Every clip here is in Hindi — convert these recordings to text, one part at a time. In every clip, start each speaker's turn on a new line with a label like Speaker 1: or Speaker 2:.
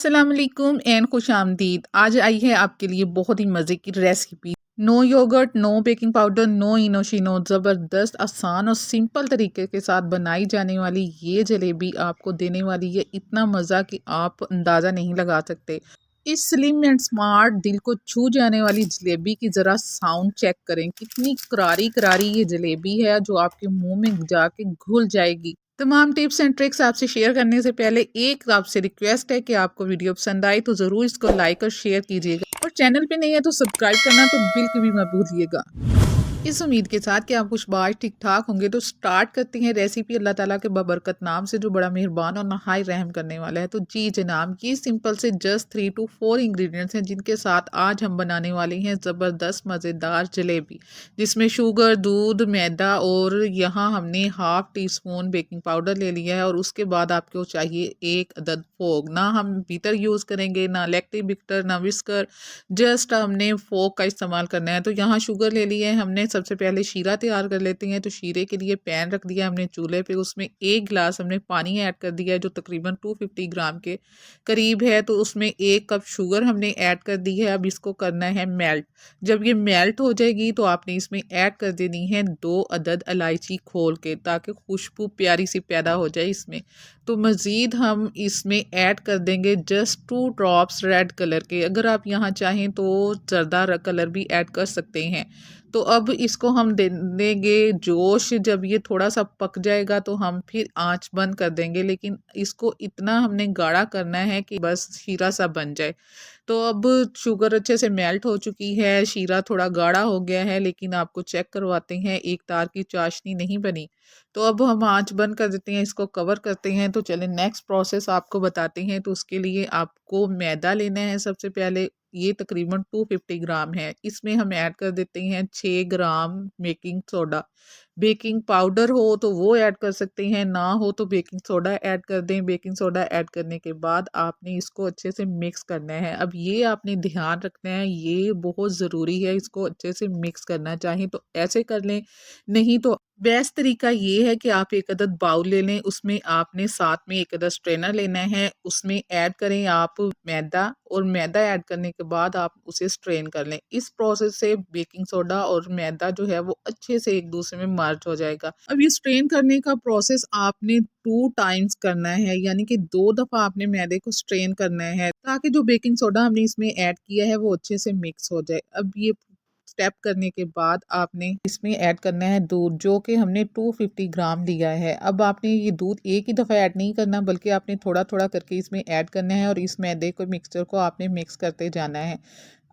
Speaker 1: अस्सलामुअलैकुम एंड खुश आमदीद। आज आई है आपके लिए बहुत ही मज़े की recipe. No yogurt, no baking powder, no इनोशिनो, ज़बरदस्त आसान और सिंपल तरीके के साथ बनाई जाने वाली ये जलेबी आपको देने वाली है इतना मज़ा कि आप अंदाज़ा नहीं लगा सकते। इस स्लिम एंड स्मार्ट दिल को छू जाने वाली जलेबी की ज़रा साउंड चेक करें। कितनी करारी करारी ये जलेबी है जो आपके मुंह में जाके घुल जाएगी। तमाम टिप्स एंड ट्रिक्स आपसे शेयर करने से पहले एक आपसे रिक्वेस्ट है कि आपको वीडियो पसंद आए तो ज़रूर इसको लाइक और शेयर कीजिएगा, और चैनल पे नहीं है तो सब्सक्राइब करना तो बिल्कुल भी मत भूलिएगा। इस उम्मीद के साथ कि आप कुछ बात ठीक ठाक होंगे तो स्टार्ट करते हैं रेसिपी अल्लाह ताला के बबरकत नाम से जो बड़ा मेहरबान और नहाय रहम करने वाला है। तो जी जनाब, ये सिंपल से जस्ट 3 to 4 इंग्रेडिएंट्स हैं जिनके साथ आज हम बनाने वाले हैं ज़बरदस्त मज़ेदार जलेबी, जिसमें शुगर, दूध, मैदा और यहाँ हमने half tea spoon baking powder ले लिया है। और उसके बाद आपको चाहिए एक अदद फोक। ना हम बीटर यूज़ करेंगे, ना इलेक्ट्रिक बीटर, ना विस्कर, जस्ट हमने फोक का इस्तेमाल करना है। तो यहाँ शुगर ले ली है हमने। सबसे पहले शीरा तैयार कर लेते हैं। तो शीरे के लिए पैन रख दिया हमने चूल्हे पे, उसमें 1 गिलास हमने पानी ऐड कर दिया है जो तकरीबन 250 ग्राम के करीब है। तो उसमें 1 कप शुगर हमने ऐड कर दी है। अब इसको करना है मेल्ट। जब ये मेल्ट हो जाएगी तो आपने इसमें ऐड कर देनी है 2 अदद इलायची खोल के, ताकि खुशबू प्यारी सी पैदा हो जाए इसमें। तो मज़ीद हम इसमें ऐड कर देंगे जस्ट 2 ड्रॉप्स रेड कलर के। अगर आप यहाँ चाहें तो जर्दा कलर भी ऐड कर सकते हैं। तो अब इसको हम दे देंगे जोश। जब ये थोड़ा सा पक जाएगा तो हम फिर आंच बंद कर देंगे, लेकिन इसको इतना हमने गाढ़ा करना है कि बस शीरा सा बन जाए। तो अब शुगर अच्छे से मेल्ट हो चुकी है, शीरा थोड़ा गाढ़ा हो गया है, लेकिन आपको चेक करवाते हैं एक तार की चाशनी नहीं बनी। तो अब हम आंच बंद कर देते हैं, इसको कवर करते हैं। तो चलें नेक्स्ट प्रोसेस आपको बताते हैं। तो उसके लिए आपको मैदा लेना है। सबसे पहले ये तकरीबन 250 ग्राम है। इसमें हम ऐड कर देते हैं 6 ग्राम बेकिंग सोडा। बेकिंग पाउडर हो तो वो ऐड कर सकते हैं, ना हो तो बेकिंग सोडा ऐड कर दें। बेकिंग सोडा ऐड करने के बाद आपने इसको अच्छे से मिक्स करना है। अब ये आपने ध्यान रखना है, ये बहुत ज़रूरी है, इसको अच्छे से मिक्स करना। चाहें तो ऐसे कर लें, नहीं तो बेस्ट तरीका ये है कि आप एक अदद बाउल ले लें, उसमें आपने साथ में एक अदद स्ट्रेनर लेना है, उसमें ऐड करें आप मैदा, और मैदा ऐड करने के बाद आप उसे स्ट्रेन कर लें। इस प्रोसेस से बेकिंग सोडा और मैदा जो है वो अच्छे से एक दूसरे में मर्ज हो जाएगा। अब ये स्ट्रेन करने का प्रोसेस आपने 2 टाइम्स करना है, यानी कि 2 दफ़ा आपने मैदे को स्ट्रेन करना है, ताकि जो बेकिंग सोडा हमने इसमें ऐड किया है वो अच्छे से मिक्स हो जाए। अब ये स्टेप करने के बाद आपने इसमें ऐड करना है दूध, जो कि हमने 250 ग्राम लिया है। अब आपने ये दूध एक ही दफ़ा ऐड नहीं करना, बल्कि आपने थोड़ा थोड़ा करके इसमें ऐड करना है, और इस मैदे को मिक्सचर को आपने मिक्स करते जाना है।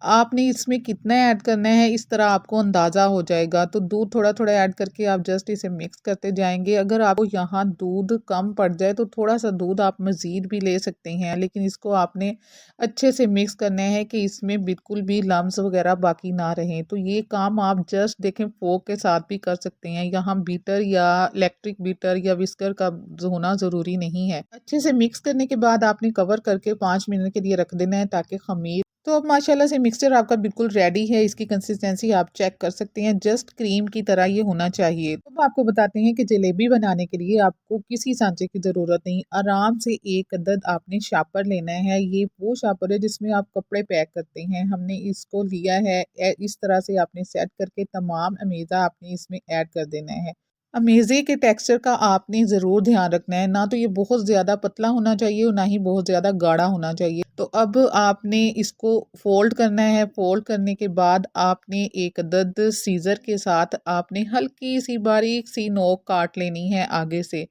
Speaker 1: आपने इसमें कितना ऐड करना है इस तरह आपको अंदाज़ा हो जाएगा। तो दूध थोड़ा थोड़ा ऐड करके आप जस्ट इसे मिक्स करते जाएंगे। अगर आपको यहाँ दूध कम पड़ जाए तो थोड़ा सा दूध आप मज़ीद भी ले सकते हैं, लेकिन इसको आपने अच्छे से मिक्स करना है कि इसमें बिल्कुल भी लम्स वगैरह बाकी ना रहें। तो ये काम आप जस्ट देखें फोक के साथ भी कर सकते हैं। यहाँ बीटर या इलेक्ट्रिक बीटर या विस्कर का होना ज़रूरी नहीं है। अच्छे से मिक्स करने के बाद आपने कवर करके 5 मिनट के लिए रख देना है, ताकि खमीर। तो अब माशाल्लाह से मिक्सचर आपका बिल्कुल रेडी है। इसकी कंसिस्टेंसी आप चेक कर सकते हैं, जस्ट क्रीम की तरह ये होना चाहिए। तो अब आपको बताते हैं कि जलेबी बनाने के लिए आपको किसी सांचे की ज़रूरत नहीं। आराम से एक अदद आपने शापर लेना है। ये वो शापर है जिसमें आप कपड़े पैक करते हैं। हमने इसको लिया है। इस तरह से आपने सेट करके तमाम अमेज़ा आपने इसमें ऐड कर देना है। अमेज़े के टेक्सचर का आपने ज़रूर ध्यान रखना है, ना तो ये बहुत ज़्यादा पतला होना चाहिए और ना ही बहुत ज़्यादा गाढ़ा होना चाहिए। तो अब आपने इसको फोल्ड करना है। फोल्ड करने के बाद आपने एक अदद सीज़र के साथ आपने हल्की सी बारीक सी नोक काट लेनी है आगे से।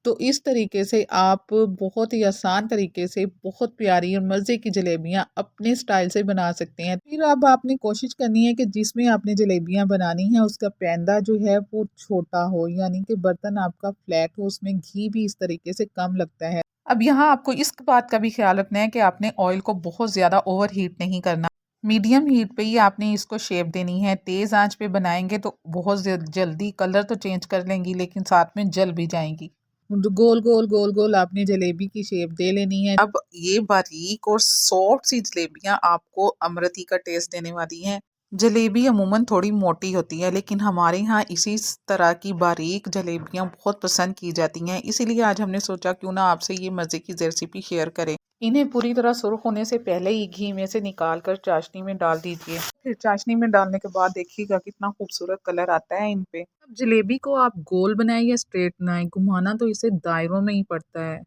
Speaker 1: तो इस तरीके से आप बहुत ही आसान तरीके से बहुत प्यारी और मज़े की जलेबियाँ अपने स्टाइल से बना सकते हैं। फिर अब आपने कोशिश करनी है कि जिसमें आपने जलेबियाँ बनानी है उसका पैंदा जो है वो छोटा हो, यानी कि बर्तन आपका फ्लैट हो, उसमें घी भी इस तरीके से कम लगता है। अब यहाँ आपको इस बात का भी ख्याल रखना है कि आपने ऑयल को बहुत ज़्यादा ओवर हीट नहीं करना। मीडियम हीट पे ही आपने इसको शेप देनी है। तेज़ आंच पे बनाएंगे तो बहुत जल्दी कलर तो चेंज कर लेंगी, लेकिन साथ में जल भी जाएंगी। गोल गोल गोल गोल आपने जलेबी की शेप दे लेनी है। अब ये बारीक और सॉफ्ट सी जलेबियां आपको अमृति का टेस्ट देने वाली हैं। जलेबी अमूमन थोड़ी मोटी होती है, लेकिन हमारे यहाँ इसी तरह की बारीक जलेबियाँ बहुत पसंद की जाती हैं। इसीलिए आज हमने सोचा क्यों ना आपसे ये मज़े की रेसिपी शेयर करें। इन्हें पूरी तरह सुर्ख होने से पहले ही घी में से निकाल कर चाशनी में डाल दीजिए। फिर चाशनी में डालने के बाद देखिएगा कितना खूबसूरत कलर आता है इन पे। अब जलेबी को आप गोल बनाए या स्ट्रेट बनाए, घुमाना तो इसे दायरों में ही पड़ता है।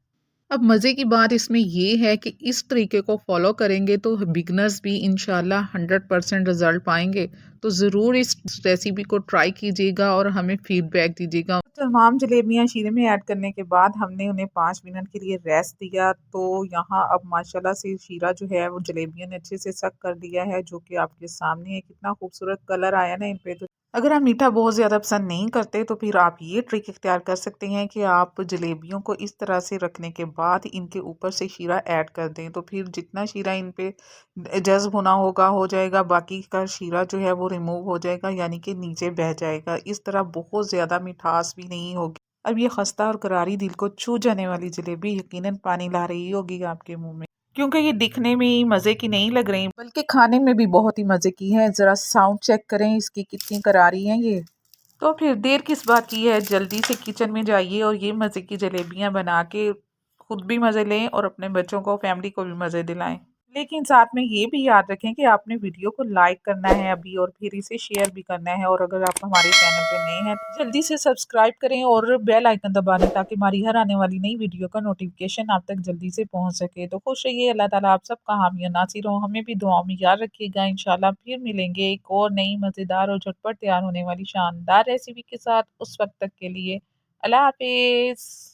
Speaker 1: अब मज़े की बात इसमें ये है कि इस तरीके को फॉलो करेंगे तो बिगनर्स भी इंशाल्लाह 100% रिजल्ट पाएंगे। तो ज़रूर इस रेसिपी को ट्राई कीजिएगा और हमें फीडबैक दीजिएगा। तमाम जलेबियाँ शीरे में ऐड करने के बाद हमने उन्हें 5 मिनट के लिए रेस्ट दिया। तो यहाँ अब माशाल्लाह से शीरा जो है वो जलेबियों ने अच्छे से सक कर दिया है, जो कि आपके सामने है। कितना खूबसूरत कलर आया ना इन पे। तो अगर आप मीठा बहुत ज़्यादा पसंद नहीं करते तो फिर आप ये ट्रिक इख्तियार कर सकते हैं कि आप जलेबियों को इस तरह से रखने के बाद इनके ऊपर से शीरा ऐड कर दें, तो फिर जितना शीरा इन पे जज़्ब होना होगा हो जाएगा, बाकी का शीरा जो है वो रिमूव हो जाएगा, यानी कि नीचे बह जाएगा। इस तरह बहुत ज़्यादा मिठास भी नहीं होगी। अब ये खस्ता और करारी दिल को छू जाने वाली जलेबी यकीनन पानी ला रही होगी आपके मुंह में, क्योंकि ये दिखने में ही मज़े की नहीं लग रही बल्कि खाने में भी बहुत ही मज़े की है। ज़रा साउंड चेक करें इसकी, कितनी करारी है ये। तो फिर देर किस बात की है, जल्दी से किचन में जाइए और ये मज़े की जलेबियाँ बना के खुद भी मज़े लें और अपने बच्चों को, फैमिली को भी मज़े दिलाएं। लेकिन साथ में ये भी याद रखें कि आपने वीडियो को लाइक करना है अभी, और फिर इसे शेयर भी करना है। और अगर आप हमारे चैनल पे नए हैं तो जल्दी से सब्सक्राइब करें और बेल आइकन दबा दें, ताकि हमारी हर आने वाली नई वीडियो का नोटिफिकेशन आप तक जल्दी से पहुंच सके। तो खुश रहिए, अल्लाह ताला आप सबका हामी और नासिर हो। हमें भी दुआओं में याद रखिएगा। इंशाल्लाह फिर मिलेंगे एक और नई मज़ेदार और झटपट तैयार होने वाली शानदार रेसिपी के साथ। उस वक्त तक के लिए अल्लाह हाफिज़।